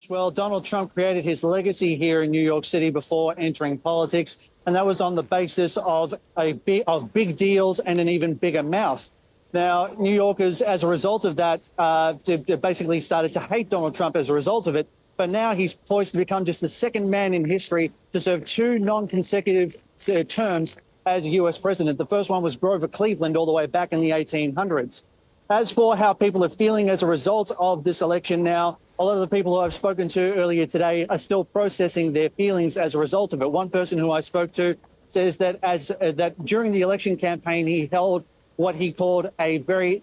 Well, Donald Trump created his legacy here in New York City before entering politics, and that was on the basis of big deals and an even bigger mouth. Now, New Yorkers, as a result of that, basically started to hate Donald Trump as a result of it. But now he's poised to become just the second man in history to serve two non-consecutive terms as a U.S. president. The first one was Grover Cleveland all the way back in the 1800s. As for how people are feeling as a result of this election now, a lot of the people who I've spoken to earlier today are still processing their feelings as a result of it. One person who I spoke to says that that during the election campaign, he held what he called a very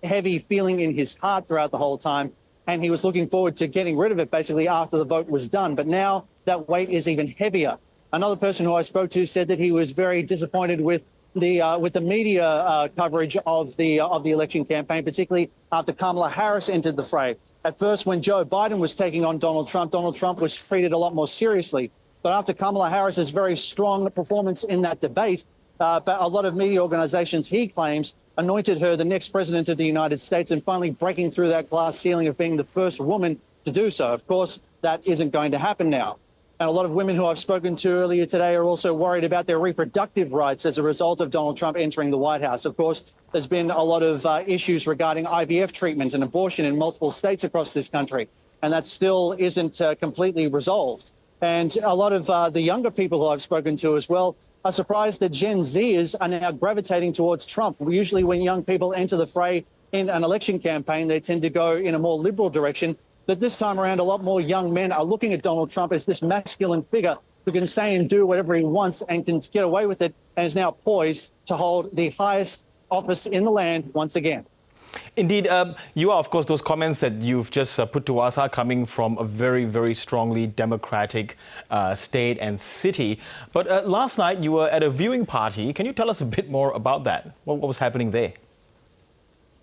heavy feeling in his heart throughout the whole time. And he was looking forward to getting rid of it basically after the vote was done. But now that weight is even heavier. Another person who I spoke to said that he was very disappointed with the media coverage of the election campaign, particularly after Kamala Harris entered the fray. At first, when Joe Biden was taking on Donald Trump was treated a lot more seriously. But after Kamala Harris's very strong performance in that debate, but a lot of media organizations, he claims, anointed her the next president of the United States and finally breaking through that glass ceiling of being the first woman to do so. Of course, that isn't going to happen now. And a lot of women who I've spoken to earlier today are also worried about their reproductive rights as a result of Donald Trump entering the White House. Of course, there's been a lot of issues regarding IVF treatment and abortion in multiple states across this country, and that still isn't completely resolved. And a lot of the younger people who I've spoken to as well are surprised that Gen Zers are now gravitating towards Trump. Usually when young people enter the fray in an election campaign, they tend to go in a more liberal direction. But this time around, a lot more young men are looking at Donald Trump as this masculine figure who can say and do whatever he wants and can get away with it, and is now poised to hold the highest office in the land once again. Indeed, you are, of course, those comments that you've just put to us are coming from a very, very strongly democratic state and city. But last night you were at a viewing party. Can you tell us a bit more about that? What was happening there?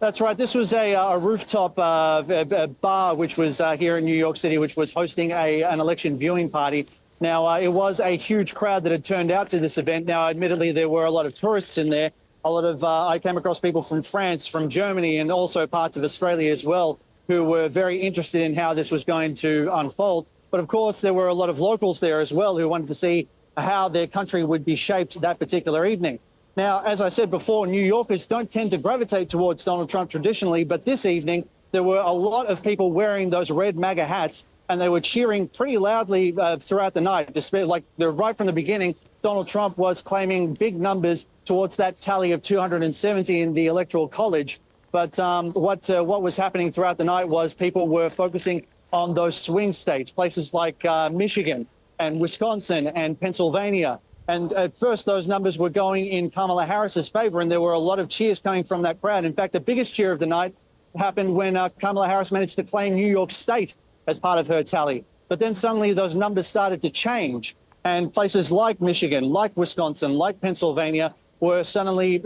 That's right. This was a rooftop bar, which was here in New York City, which was hosting an election viewing party. Now, it was a huge crowd that had turned out to this event. Now, admittedly, there were a lot of tourists in there. A lot of I came across people from France, from Germany, and also parts of Australia as well, who were very interested in how this was going to unfold. But of course, there were a lot of locals there as well who wanted to see how their country would be shaped that particular evening. Now, as I said before, New Yorkers don't tend to gravitate towards Donald Trump traditionally, but this evening there were a lot of people wearing those red MAGA hats, and they were cheering pretty loudly throughout the night. Like right from the beginning, Donald Trump was claiming big numbers towards that tally of 270 in the Electoral College. But what was happening throughout the night was people were focusing on those swing states, places like Michigan and Wisconsin and Pennsylvania. And at first, those numbers were going in Kamala Harris's favor, and there were a lot of cheers coming from that crowd. In fact, the biggest cheer of the night happened when Kamala Harris managed to claim New York State as part of her tally. But then suddenly those numbers started to change, and places like Michigan, like Wisconsin, like Pennsylvania were suddenly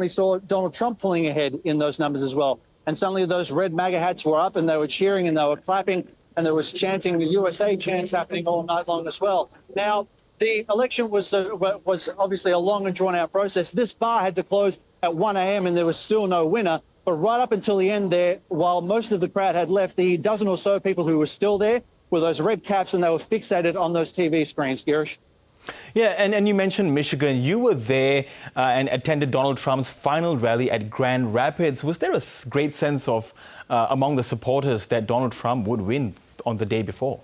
saw Donald Trump pulling ahead in those numbers as well. And suddenly those red MAGA hats were up, and they were cheering and they were clapping, and there was chanting, the USA chants happening all night long as well. Now, the election was obviously a long and drawn-out process. This bar had to close at 1 a.m. and there was still no winner. But right up until the end there, while most of the crowd had left, the dozen or so people who were still there were those red caps, and they were fixated on those TV screens, Girish. Yeah, and you mentioned Michigan. You were there and attended Donald Trump's final rally at Grand Rapids. Was there a great sense of, among the supporters, that Donald Trump would win on the day before?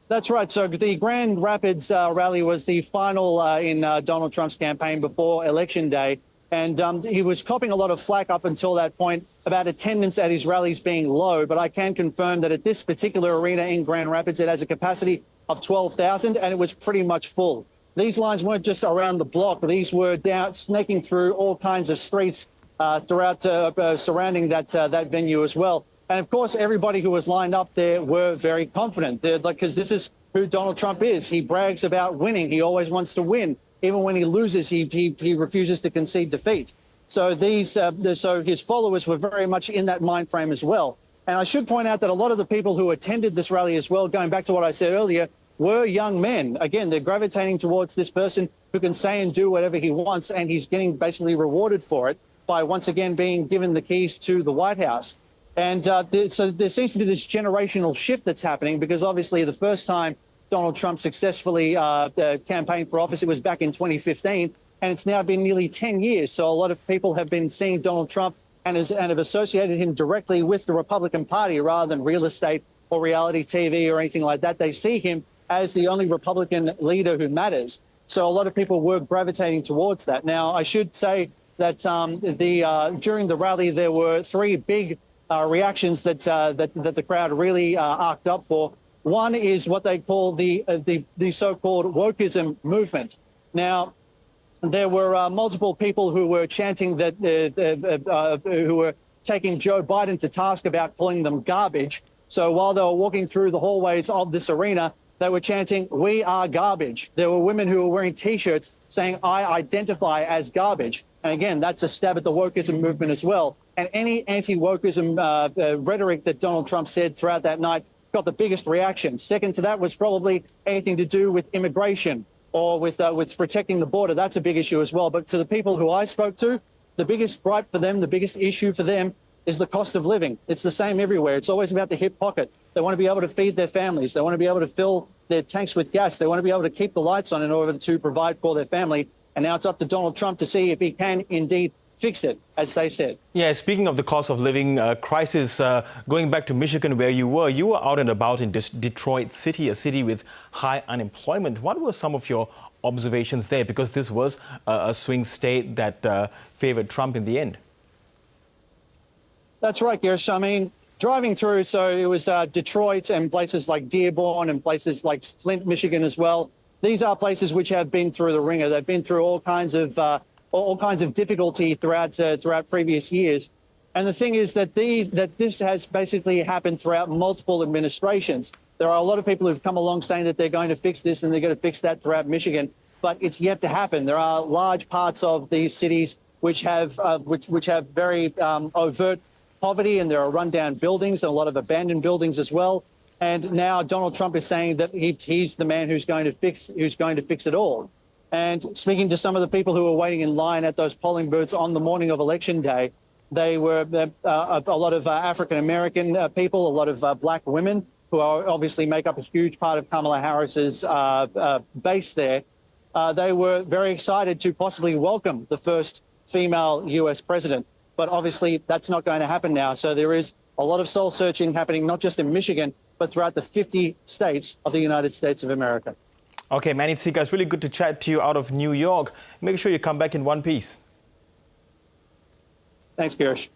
That's right. So the Grand Rapids rally was the final in Donald Trump's campaign before Election Day. And he was copping a lot of flack up until that point about attendance at his rallies being low. But I can confirm that at this particular arena in Grand Rapids, it has a capacity of 12,000, and it was pretty much full. These lines weren't just around the block. These were down, snaking through all kinds of streets throughout surrounding that venue as well. And of course, everybody who was lined up there were very confident, because this is who Donald Trump is. He brags about winning. He always wants to win. Even when he loses, he refuses to concede defeat. So his followers were very much in that mind frame as well. And I should point out that a lot of the people who attended this rally as well, going back to what I said earlier, were young men. Again, they're gravitating towards this person who can say and do whatever he wants, and he's getting basically rewarded for it by once again being given the keys to the White House. And so there seems to be this generational shift that's happening, because obviously the first time Donald Trump successfully campaigned for office, it was back in 2015, and it's now been nearly 10 years. So a lot of people have been seeing Donald Trump and have associated him directly with the Republican Party rather than real estate or reality TV or anything like that. They see him as the only Republican leader who matters. So a lot of people were gravitating towards that. Now, I should say that during the rally, there were three big reactions that the crowd really arced up for. One is what they call the so-called wokeism movement. Now, there were multiple people who were chanting that, who were taking Joe Biden to task about calling them garbage. So while they were walking through the hallways of this arena, they were chanting, "We are garbage." There were women who were wearing T-shirts saying, "I identify as garbage." And again, that's a stab at the wokeism movement as well. And any anti-wokeism rhetoric that Donald Trump said throughout that night got the biggest reaction. Second to that was probably anything to do with immigration or with protecting the border. That's a big issue as well. But to the people who I spoke to, the biggest gripe for them, the biggest issue for them is the cost of living. It's the same everywhere. It's always about the hip pocket. They want to be able to feed their families. They want to be able to fill their tanks with gas. They want to be able to keep the lights on in order to provide for their family. And now it's up to Donald Trump to see if he can indeed fix it, as they said. Yeah, speaking of the cost of living crisis, going back to Michigan where you were out and about in Detroit City, a city with high unemployment. What were some of your observations there? Because this was a swing state that favored Trump in the end. That's right, Girish. I mean, driving through, so it was Detroit and places like Dearborn and places like Flint, Michigan as well. These are places which have been through the ringer. They've been through all kinds of difficulty throughout previous years. And the thing is that this has basically happened throughout multiple administrations. There are a lot of people who've come along saying that they're going to fix this and they're going to fix that throughout Michigan, but it's yet to happen. There are large parts of these cities which have very overt poverty, and there are rundown buildings and a lot of abandoned buildings as well. And now Donald Trump is saying that he's the man who's going to fix it all. And speaking to some of the people who were waiting in line at those polling booths on the morning of Election Day, they were a lot of African-American people, a lot of black women who obviously make up a huge part of Kamala Harris's base there. They were very excited to possibly welcome the first female U.S. president. But obviously that's not going to happen now. So there is a lot of soul searching happening, not just in Michigan, but throughout the 50 states of the United States of America. Okay, Manny Tsigas, really good to chat to you out of New York. Make sure you come back in one piece. Thanks, Girish.